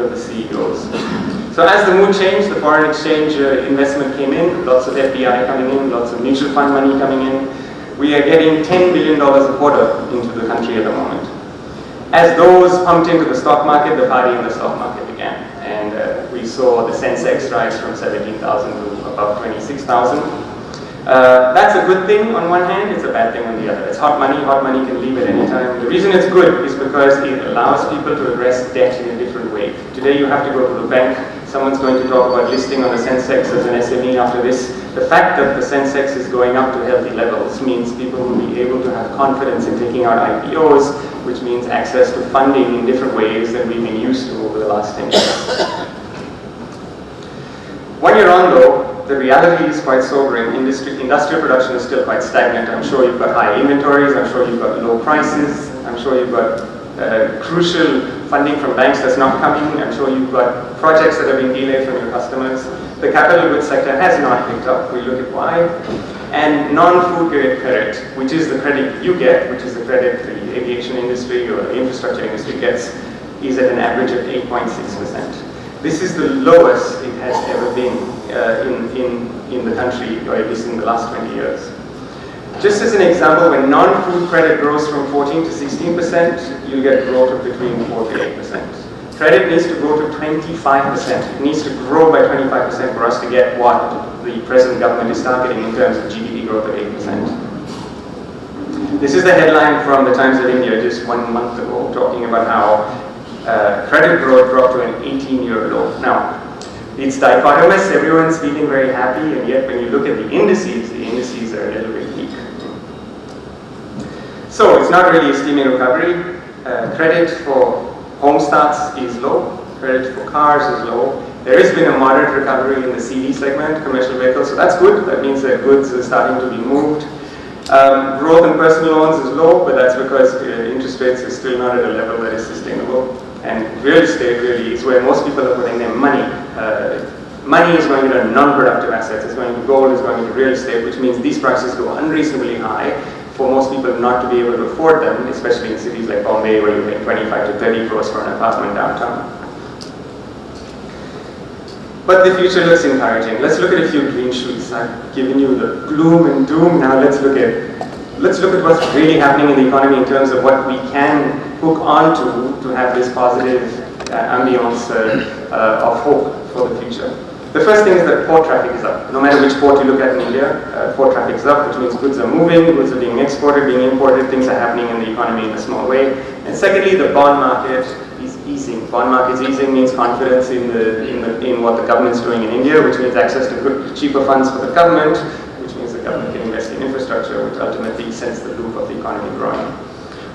of the CEOs. So as the mood changed, the foreign exchange investment came in, lots of FDI coming in, lots of mutual fund money coming in. We are getting $10 billion a quarter into the country at the moment. As those pumped into the stock market, the party in the stock market began. And we saw the Sensex rise from 17,000 to above 26,000. That's a good thing on one hand, it's a bad thing on the other. It's hot money can leave at any time. The reason it's good is because it allows people to address debt in a different way. Today you have to go to the bank, someone's going to talk about listing on the Sensex as an SME after this. The fact that the Sensex is going up to healthy levels means people will be able to have confidence in taking out IPOs, which means access to funding in different ways than we've been used to over the last 10 years. 1 year on though, the reality is quite sobering. Industrial production is still quite stagnant. I'm sure you've got high inventories, I'm sure you've got low prices, I'm sure you've got crucial funding from banks that's not coming, I'm sure you've got projects that have been delayed from your customers. The capital goods sector has not picked up, we look at why. And non-food grade credit, which is the credit you get, which is the credit the aviation industry or the infrastructure industry gets, is at an average of 8.6%. This is the lowest it has ever been in the country, or at least in the last 20 years. Just as an example, when non-food credit grows from 14 to 16%, you get growth of between 4 to 8%. Credit needs to grow to 25%. It needs to grow by 25% for us to get what the present government is targeting in terms of GDP growth of 8%. This is the headline from the Times of India just 1 month ago, talking about how credit growth dropped to an 18-year low. Now, it's dichotomous, everyone's feeling very happy, and yet when you look at the indices are a little bit weak. So it's not really a steaming recovery. Credit for home starts is low, credit for cars is low. There has been a moderate recovery in the CV segment, commercial vehicles, so that's good. That means that goods are starting to be moved. Growth in personal loans is low, but that's because interest rates are still not at a level that is sustainable. And real estate really is where most people are putting their money. Money is going into non-productive assets. It's going to gold, it's going into real estate, which means these prices go unreasonably high for most people not to be able to afford them, especially in cities like Bombay where you pay 25 to 30 crores for an apartment downtown. But the future looks encouraging. Let's look at a few green shoots. I've given you the gloom and doom. Now let's look at what's really happening in the economy in terms of what we can hook onto to have this positive ambience of hope for the future. The first thing is that port traffic is up. No matter which port you look at in India, port traffic is up, which means goods are moving, goods are being exported, being imported, things are happening in the economy in a small way. And secondly, the bond market is easing. Bond market's easing means confidence in what the government's doing in India, which means access to good, cheaper funds for the government, which means the government can invest in infrastructure, which ultimately sends the loop of the economy growing.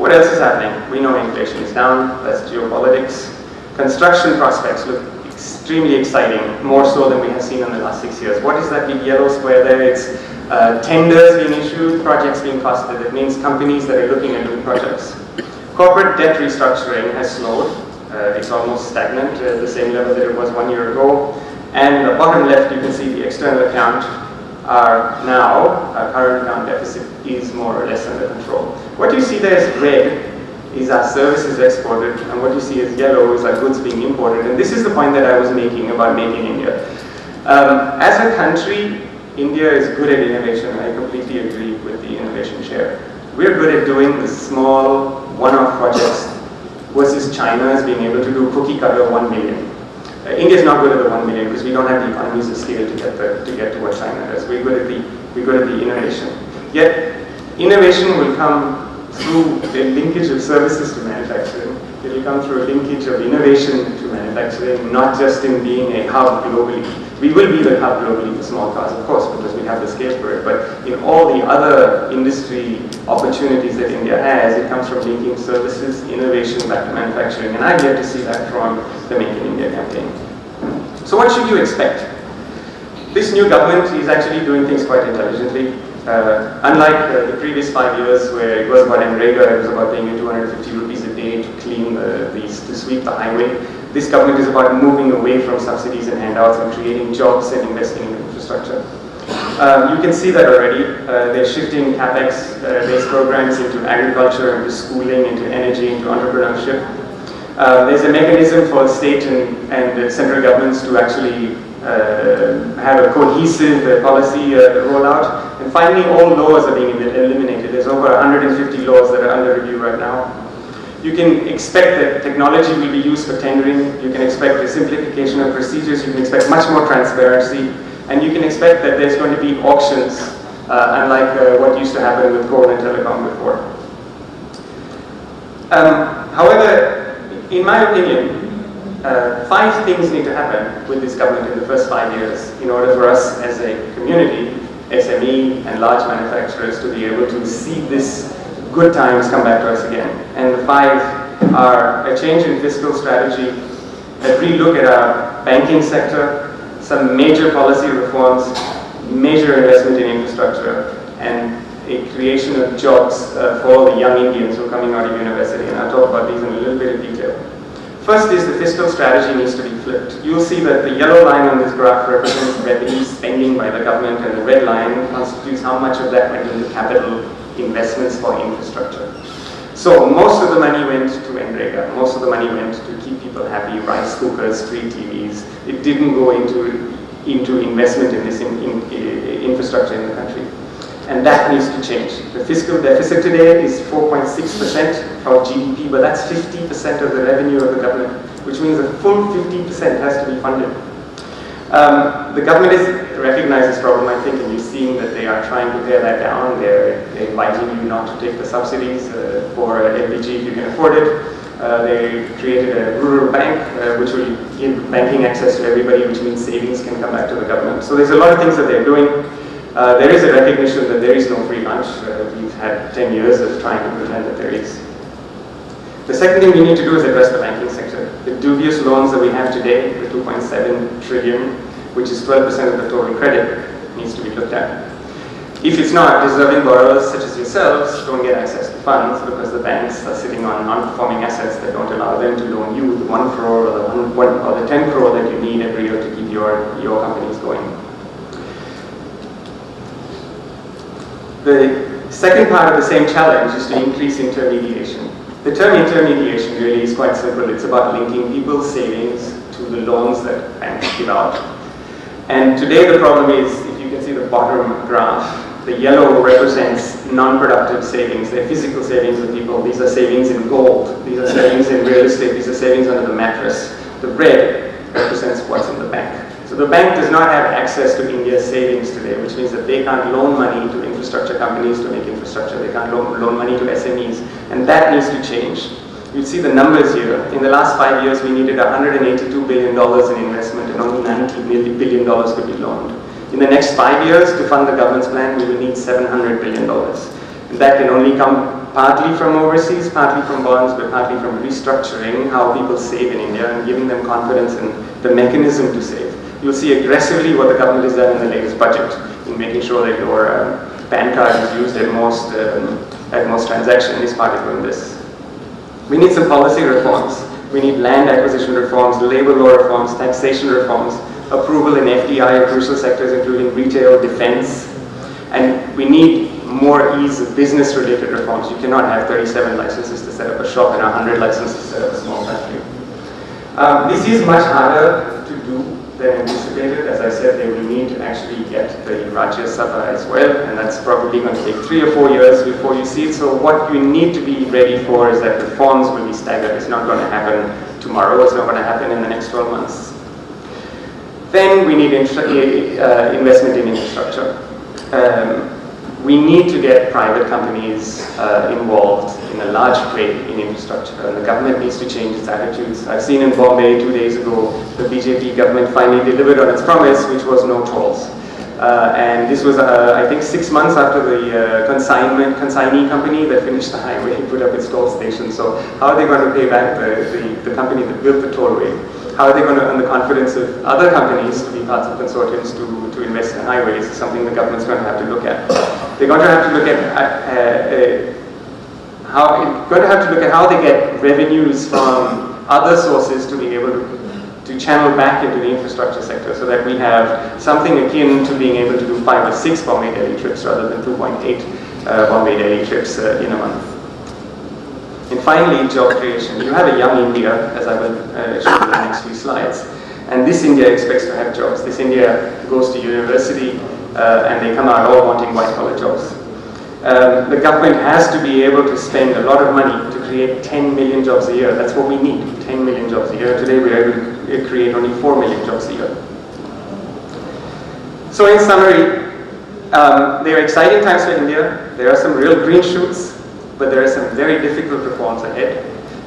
What else is happening? We know inflation is down, that's geopolitics. Construction prospects look extremely exciting, more so than we have seen in the last 6 years. What is that big yellow square there? It's tenders being issued, projects being costed. It means companies that are looking at doing projects. Corporate debt restructuring has slowed. It's almost stagnant at the same level that it was 1 year ago. And the bottom left, you can see the external account are now, our current account deficit is more or less under control. What you see there is red is our services exported, and what you see as yellow is our goods being imported. And this is the point that I was making about Make in India. As a country, India is good at innovation, and I completely agree with the innovation share. We're good at doing the small, one-off projects versus China is being able to do cookie cutter 1 million. India is not good at the 1 million because we don't have the economies of scale to get to what China does. We're good at the innovation. Yet, innovation will come through a linkage of services to manufacturing. It will come through a linkage of innovation to manufacturing, not just in being a hub globally. We will be the hub globally for small cars, of course, because we have the scale for it, but in all the other industry opportunities that India has, it comes from linking services, innovation back to manufacturing, and I've yet to see that from the Make in India campaign. So what should you expect? This new government is actually doing things quite intelligently. Unlike the previous 5 years where it was about MREGA, it was about paying you 250 rupees a day to clean to sweep the highway. This government is about moving away from subsidies and handouts and creating jobs and investing in infrastructure. You can see that already. They're shifting CapEx-based programs into agriculture, into schooling, into energy, into entrepreneurship. There's a mechanism for state and central governments to actually have a cohesive policy rollout. And finally, all laws are being eliminated. There's over 150 laws that are under review right now. You can expect that technology will be used for tendering. You can expect a simplification of procedures. You can expect much more transparency. And you can expect that there's going to be auctions, unlike what used to happen with coal and telecom before. However, in my opinion, 5 things need to happen with this government in the first 5 years in order for us as a community, SME and large manufacturers, to be able to see this good times come back to us again. And the 5 are a change in fiscal strategy, a relook at our banking sector, some major policy reforms, major investment in infrastructure, and a creation of jobs for all the young Indians who are coming out of university. And I'll talk about these in a little bit of detail. First is the fiscal strategy needs to be flipped. You'll see that the yellow line on this graph represents revenue spending by the government, and the red line constitutes how much of that went into capital investments for infrastructure. So most of the money went to NREGA, most of the money went to keep people happy, rice cookers, free TVs. It didn't go into investment in this infrastructure in the country. And that needs to change. The fiscal deficit today is 4.6% of GDP, but that's 50% of the revenue of the government, which means a full 50% has to be funded. The government has recognized this problem, I think, and you're seeing that they are trying to pare that down. They're inviting you not to take the subsidies for LPG if you can afford it. They created a rural bank, which will give banking access to everybody, which means savings can come back to the government. So there's a lot of things that they're doing. There is a recognition that there is no free lunch. We've had 10 years of trying to pretend that there is. The second thing we need to do is address the banking sector. The dubious loans that we have today, the 2.7 trillion, which is 12% of the total credit, needs to be looked at. If it's not, deserving borrowers such as yourselves don't get access to funds because the banks are sitting on non-performing assets that don't allow them to loan you the 1 crore or the 10 crore that you need every year to keep your companies going. The second part of the same challenge is to increase intermediation. The term intermediation really is quite simple. It's about linking people's savings to the loans that banks give out. And today the problem is, if you can see the bottom graph, the yellow represents non-productive savings. They're physical savings of people. These are savings in gold. These are savings in real estate. These are savings under the mattress. The red represents what's in the bank. So the bank does not have access to India's savings today, which means that they can't loan money to infrastructure companies to make infrastructure. They can't loan money to SMEs. And that needs to change. You see the numbers here. In the last 5 years, we needed $182 billion in investment, and only $90 billion could be loaned. In the next 5 years, to fund the government's plan, we will need $700 billion. And that can only come partly from overseas, partly from bonds, but partly from restructuring how people save in India and giving them confidence in the mechanism to save. You'll see aggressively what the government has done in the latest budget in making sure that your PAN card is used at most transactions is part of doing this. We need some policy reforms. We need land acquisition reforms, labor law reforms, taxation reforms, approval in FDI in crucial sectors including retail, defense, and we need more ease of business-related reforms. You cannot have 37 licenses to set up a shop and 100 licenses to set up a small factory. This is much harder to do than anticipated. As I said, they will need to actually get the Rajya Sabha as well, and that's probably going to take 3 or 4 years before you see it. So what you need to be ready for is that reforms will be staggered. It's not going to happen tomorrow. It's not going to happen in the next 12 months. Then we need investment in infrastructure. We need to get private companies involved in a large way in infrastructure, and the government needs to change its attitudes. I've seen in Bombay 2 days ago, the BJP government finally delivered on its promise, which was no tolls. And this was, I think, 6 months after the consignee company that finished the highway put up its toll station. So how are they going to pay back the company that built the tollway? How are they going to earn the confidence of other companies to be parts of consortiums to invest in highways? Is something the government's going to have to look at. They're going to have to look at how they get revenues from other sources to be able to channel back into the infrastructure sector, so that we have something akin to being able to do 5 or 6 Bombay-Delhi trips rather than 2.8 Bombay-Delhi trips in a month. And finally, job creation. You have a young India, as I will show you in the next few slides. And this India expects to have jobs. This India goes to university and they come out all wanting white-collar jobs. The government has to be able to spend a lot of money to create 10 million jobs a year. That's what we need, 10 million jobs a year. Today we're able to create only 4 million jobs a year. So in summary, they are exciting times for India. There are some real green shoots, but there are some very difficult reforms ahead.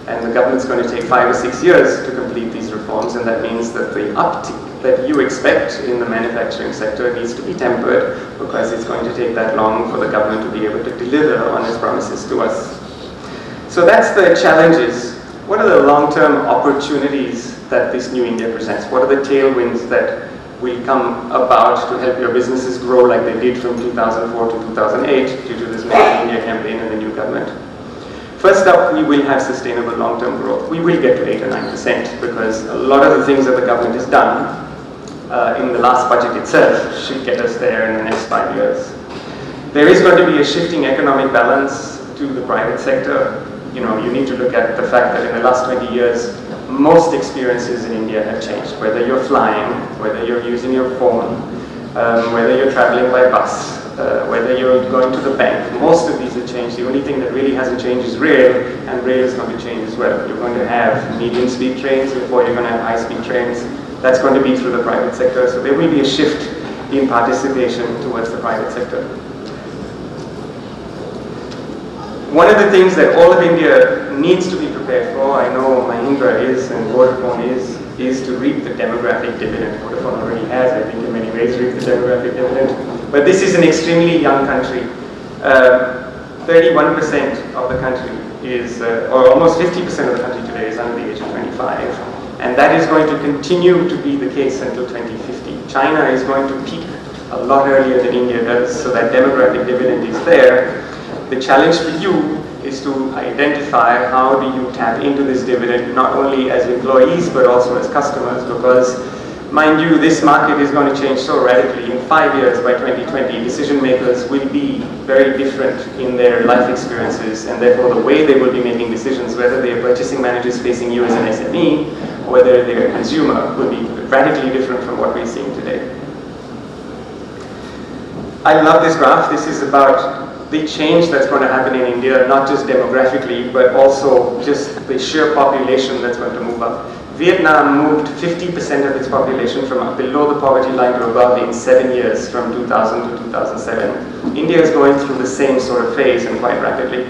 And the government's going to take 5 or 6 years to complete these reforms, and that means that the uptick that you expect in the manufacturing sector needs to be tempered, because it's going to take that long for the government to be able to deliver on its promises to us. So that's the challenges. What are the long-term opportunities that this new India presents? What are the tailwinds that will come about to help your businesses grow like they did from 2004 to 2008 due to this Make in India campaign and the new government? First up, we will have sustainable long-term growth. We will get to 8 or 9% because a lot of the things that the government has done in the last budget itself should get us there in the next 5 years. There is going to be a shifting economic balance to the private sector. You know, you need to look at the fact that in the last 20 years, most experiences in India have changed. Whether you're flying, whether you're using your phone, whether you're traveling by bus, whether you're going to the bank, most of these have changed. The only thing that really hasn't changed is rail, and rail is going to change as well. You're going to have medium-speed trains before you're going to have high-speed trains. That's going to be through the private sector. So there will be a shift in participation towards the private sector. One of the things that all of India needs to be prepared for, I know Mahindra is and Vodafone is to reap the demographic dividend. Vodafone already has, I think, in many ways reaped the demographic dividend. But this is an extremely young country. 31% of the country is, or almost 50% of the country today is under the age of 25. And that is going to continue to be the case until 2050. China is going to peak a lot earlier than India does, so that demographic dividend is there. The challenge for you is to identify how do you tap into this dividend, not only as employees, but also as customers, because mind you, this market is going to change so radically. In 5 years, by 2020, decision makers will be very different in their life experiences, and therefore the way they will be making decisions, whether they are purchasing managers facing you as an SME, or whether they're a consumer, will be radically different from what we're seeing today. I love this graph. This is about the change that's going to happen in India, not just demographically, but also just the sheer population that's going to move up. Vietnam moved 50% of its population from below the poverty line to above in 7 years, from 2000 to 2007. India is going through the same sort of phase, and quite rapidly.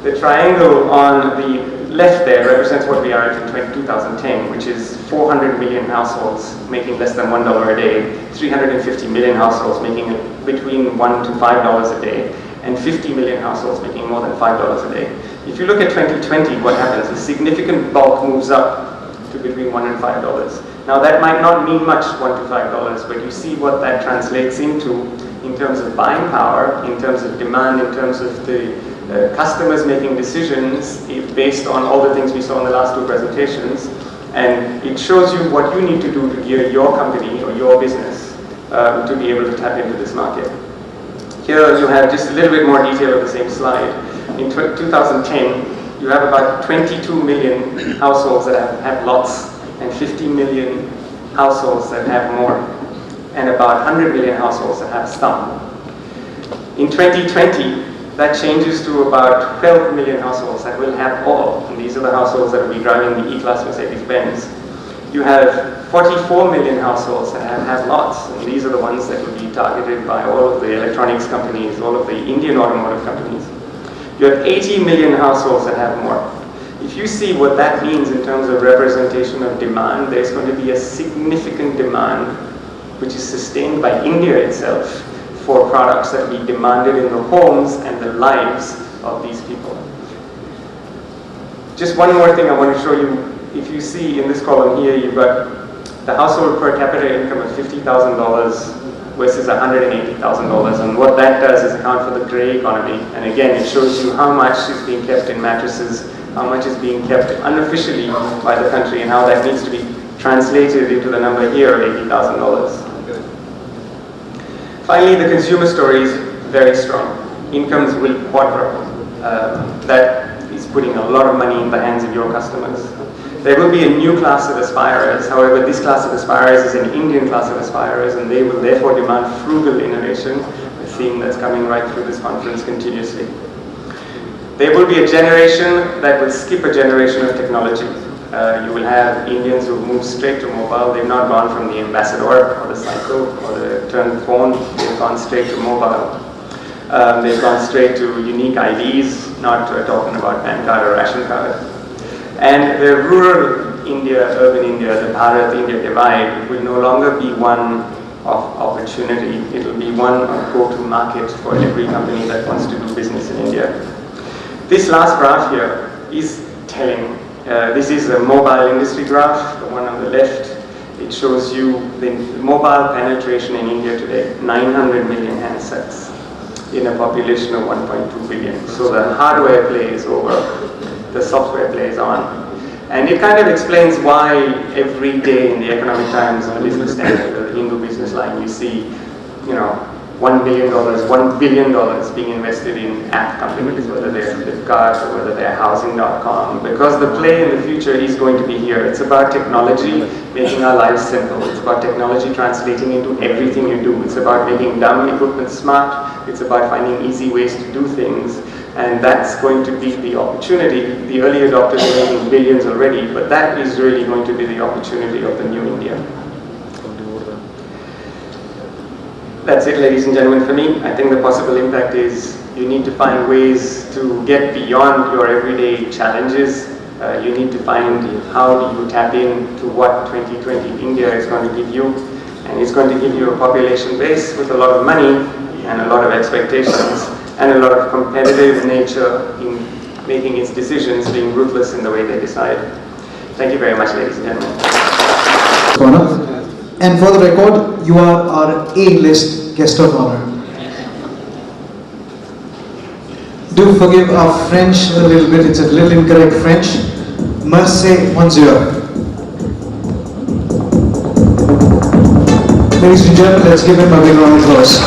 The triangle on the left there represents what we are at in 2010, which is 400 million households making less than $1 a day, 350 million households making between $1 to $5 a day, and 50 million households making more than $5 a day. If you look at 2020, what happens? A significant bulk moves up to between $1 and $5. Now that might not mean much, $1 to $5, but you see what that translates into in terms of buying power, in terms of demand, in terms of the customers making decisions based on all the things we saw in the last 2 presentations. And it shows you what you need to do to gear your company or your business to be able to tap into this market. Here you have just a little bit more detail of the same slide. In 2010, you have about 22 million households that have lots, and 50 million households that have more, and about 100 million households that have some. In 2020, that changes to about 12 million households that will have all, and these are the households that will be driving the E-Class Mercedes-Benz. You have 44 million households that have lots, and these are the ones that will be targeted by all of the electronics companies, all of the Indian automotive companies. You have 80 million households that have more. If you see what that means in terms of representation of demand, there's going to be a significant demand which is sustained by India itself for products that will be demanded in the homes and the lives of these people. Just one more thing I want to show you. If you see in this column here, you've got the household per capita income of $50,000 versus $180,000, and what that does is account for the grey economy. And again, it shows you how much is being kept in mattresses, how much is being kept unofficially by the country, and how that needs to be translated into the number here of $80,000. Finally, the consumer story is very strong. Incomes will quadruple. That is is putting a lot of money in the hands of your customers. There will be a new class of aspirers. However, this class of aspirers is an Indian class of aspirers, and they will therefore demand frugal innovation, a theme that's coming right through this conference continuously. There will be a generation that will skip a generation of technology. You will have Indians who move straight to mobile. They've not gone from the ambassador or the cycle or the turn phone. They've gone straight to mobile. They've gone straight to unique IDs, not talking about PAN card or ration card. And the rural India, urban India, the Bharat-India divide will no longer be one of opportunity. It will be one of go-to-market for every company that wants to do business in India. This last graph here is telling. This is a mobile industry graph, the one on the left. It shows you the mobile penetration in India today, 900 million handsets in a population of 1.2 billion. So the hardware play is over, the software play is on. And it kind of explains why every day in the Economic Times and the Business Standard or the Hindu Business Line you see, $1 billion, $1 billion being invested in app companies, whether they're Flipkart or whether they're Housing.com, because the play in the future is going to be here. It's about technology making our lives simple. It's about technology translating into everything you do. It's about making dumb equipment smart. It's about finding easy ways to do things. And that's going to be the opportunity. The early adopters are making billions already, but that is really going to be the opportunity of the new India. That's it, ladies and gentlemen, for me. I think the possible impact is you need to find ways to get beyond your everyday challenges. You need to find how do you tap into what 2020 India is going to give you. And it's going to give you a population base with a lot of money and a lot of expectations and a lot of competitive nature in making its decisions, being ruthless in the way they decide. Thank you very much, ladies and gentlemen. And for the record, you are our A-list guest of honor. Do forgive our French a little bit, it's a little incorrect French. Merci, monsieur. Ladies and gentlemen, let's give him a big round of applause.